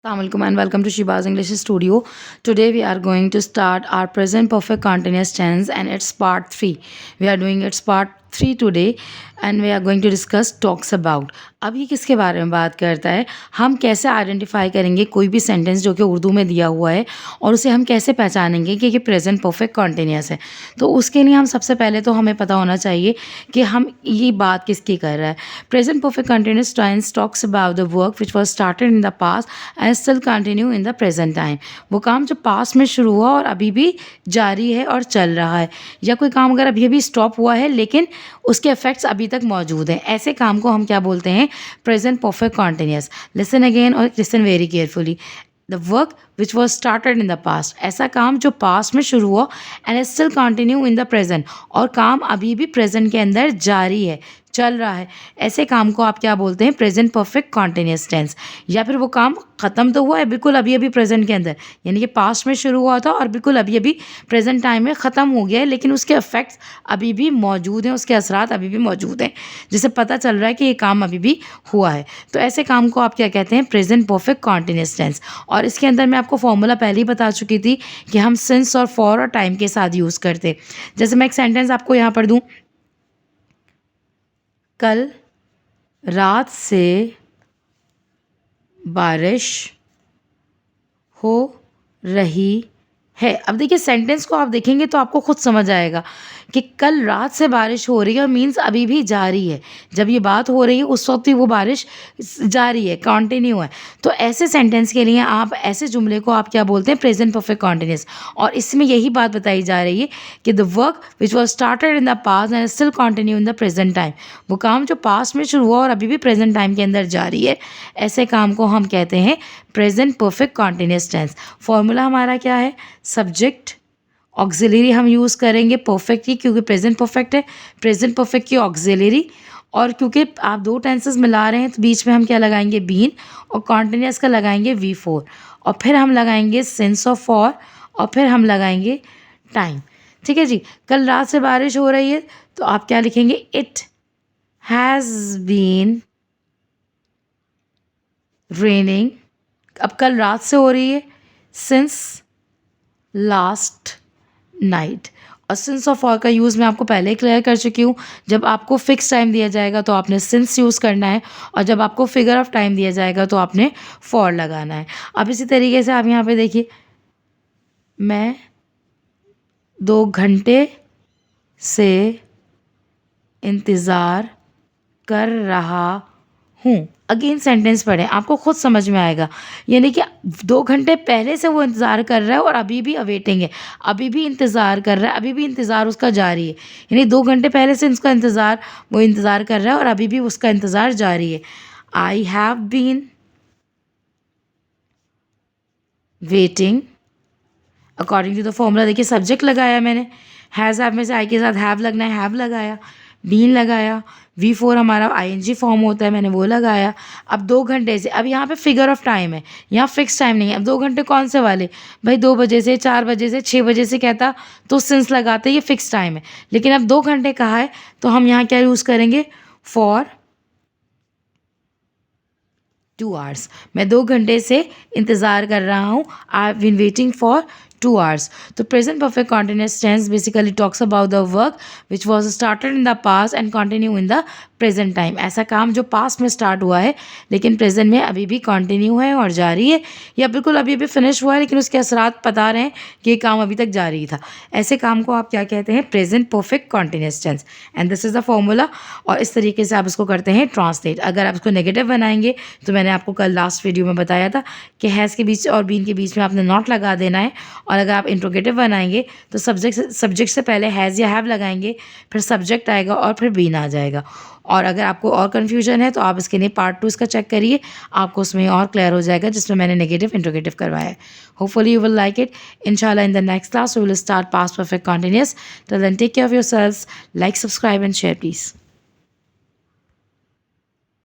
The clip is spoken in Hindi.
Assalamualaikum and welcome to Shiba's English Studio. Today we are going to start our present perfect continuous tense and it's part 3. We are doing its part 3 today and we are going to discuss talks about. अब ये किसके बारे में बात करता है, हम कैसे आइडेंटिफाई करेंगे कोई भी सेंटेंस जो कि उर्दू में दिया हुआ है और उसे हम कैसे पहचानेंगे कि ये प्रेजेंट परफेक्ट कॉन्टिन्यूस है। तो उसके लिए हम सबसे पहले तो हमें पता होना चाहिए कि हम ये बात किसकी कर रहा है। Present perfect continuous tense talks about the work which was started in the past and still continue in the present time. वो काम जो पास्ट में शुरू हुआ और अभी भी जारी है और चल रहा है, या कोई काम अगर अभी अभी स्टॉप हुआ है लेकिन उसके इफेक्ट्स अभी तक मौजूद हैं, ऐसे काम को हम क्या बोलते हैं, present perfect continuous. Listen again और listen very carefully. The work which was started in the past, ऐसा काम जो पास्ट में शुरू हुआ and still continue in the present, और काम अभी भी प्रेजेंट के अंदर जारी है, चल रहा है, ऐसे काम को आप क्या बोलते हैं, प्रेजेंट परफेक्ट कॉन्टिन्यूस टेंस। या फिर वो काम ख़त्म तो हुआ है बिल्कुल अभी अभी प्रेजेंट के अंदर, यानी कि पास्ट में शुरू हुआ था और बिल्कुल अभी अभी प्रेजेंट टाइम में ख़त्म हो गया है, लेकिन उसके इफेक्ट्स अभी भी मौजूद हैं, उसके असरात अभी भी मौजूद हैं, जिससे पता चल रहा है कि ये काम अभी भी हुआ है। तो ऐसे काम को आप क्या कहते हैं, प्रेजेंट परफेक्ट कॉन्टिन्यूस टेंस। और इसके अंदर मैं आपको फॉर्मूला पहले ही बता चुकी थी कि हम सिंस और फॉर और टाइम के साथ यूज़ करते। जैसे मैं एक सेंटेंस आपको यहाँ पर दूँ, कल रात से बारिश हो रही है। अब देखिए सेंटेंस को आप देखेंगे तो आपको खुद समझ आएगा कि कल रात से बारिश हो रही है, मीन्स अभी भी जारी है। जब ये बात हो रही है उस वक्त ही वो बारिश जारी है, कंटिन्यू है। तो ऐसे सेंटेंस के लिए आप ऐसे जुमले को आप क्या बोलते हैं, प्रेजेंट परफेक्ट कॉन्टिन्यूस। और इसमें यही बात बताई जा रही है कि the work which was started in the past and still continue in the present time, वो काम जो पास्ट में शुरू हुआ और अभी भी प्रेजेंट टाइम के अंदर जारी है, ऐसे काम को हम कहते हैं present perfect continuous tense. Formula हमारा क्या है, सब्जेक्ट ऑक्सिलरी हम यूज़ करेंगे परफेक्ट की, क्योंकि प्रेजेंट परफेक्ट है, प्रेजेंट परफेक्ट की ऑक्सिलरी। और क्योंकि आप दो टेंसेस मिला रहे हैं तो बीच में हम क्या लगाएंगे, बीन, और कॉन्टिन्यूस का लगाएंगे V4, और फिर हम लगाएंगे सिंस ऑफ फॉर, और फिर हम लगाएंगे टाइम। ठीक है जी। कल रात से बारिश हो रही है तो आप क्या लिखेंगे, इट हैज़ बीन रेनिंग। अब कल रात से हो रही है, सिंस लास्ट नाइट। और सिंस और फॉर का यूज़ मैं आपको पहले ही क्लियर कर चुकी हूँ। जब आपको फिक्स टाइम दिया जाएगा तो आपने सिंस यूज़ करना है, और जब आपको फिगर ऑफ टाइम दिया जाएगा तो आपने फॉर लगाना है। अब इसी तरीके से आप यहाँ पे देखिए, मैं 2 घंटे से इंतज़ार कर रहा हूँ। अगेन सेंटेंस पढ़ें, आपको खुद समझ में आएगा। यानी कि 2 घंटे पहले से वो इंतज़ार कर रहा है और अभी भी अवेटिंग है, अभी भी इंतज़ार कर रहा है, अभी भी इंतज़ार उसका जारी है। यानी 2 घंटे पहले से उसका इंतज़ार, वो इंतज़ार कर रहा है और अभी भी उसका इंतज़ार जारी है। I have been waiting, according to the formula. देखिए सब्जेक्ट लगाया मैंने, हैज़ हैव में से आई के साथ हैव लगना है, हैव लगाया, बीन लगाया, V4 हमारा ING फॉर्म होता है, मैंने वो लगाया। अब 2 घंटे से, अब यहाँ पे फिगर ऑफ टाइम है, यहाँ फिक्स टाइम नहीं है। अब 2 घंटे कौन से वाले, भाई 2 बजे से, 4 बजे से, 6 बजे से कहता तो सिंस लगाते, ये फिक्स टाइम है। लेकिन अब 2 घंटे कहा है तो हम यहाँ क्या यूज़ करेंगे, फॉर 2 आवर्स। मैं 2 घंटे से इंतज़ार कर रहा हूँ, I have been waiting for 2 hours. तो present perfect continuous tense basically talks about the work which was started in the past and continue in the present time. ऐसा काम जो पास्ट में स्टार्ट हुआ है लेकिन प्रेजेंट में अभी भी कंटिन्यू है और जारी है, या बिल्कुल अभी अभी फिनिश हुआ है लेकिन उसके असरात बता रहे हैं कि ये काम अभी तक जारी था। ऐसे काम को आप क्या कहते हैं, present perfect continuous tense. And this is the formula. और इस तरीके से आप इसको करते हैं ट्रांसलेट। अगर आप इसको नेगेटिव बनाएंगे तो मैंने आपको कल लास्ट वीडियो में बताया था कि हैज़ के बीच और बीन के बीच में आपने नॉट लगा देना है। और अगर आप इंट्रोगेटिव बनाएंगे तो सब्जेक्ट से पहले हैज़ या हैव लगाएंगे, फिर सब्जेक्ट आएगा और फिर बीन आ जाएगा। और अगर आपको और कन्फ्यूजन है तो आप इसके लिए पार्ट 2 इसका चेक करिए, आपको उसमें और क्लियर हो जाएगा जिसमें मैंने नेगेटिव इंट्रोगेटिव करवाया है। Hopefully you will like it. इंशाल्लाह in the next class we will start past perfect continuous. Till then take care of yourselves, like, subscribe and share please.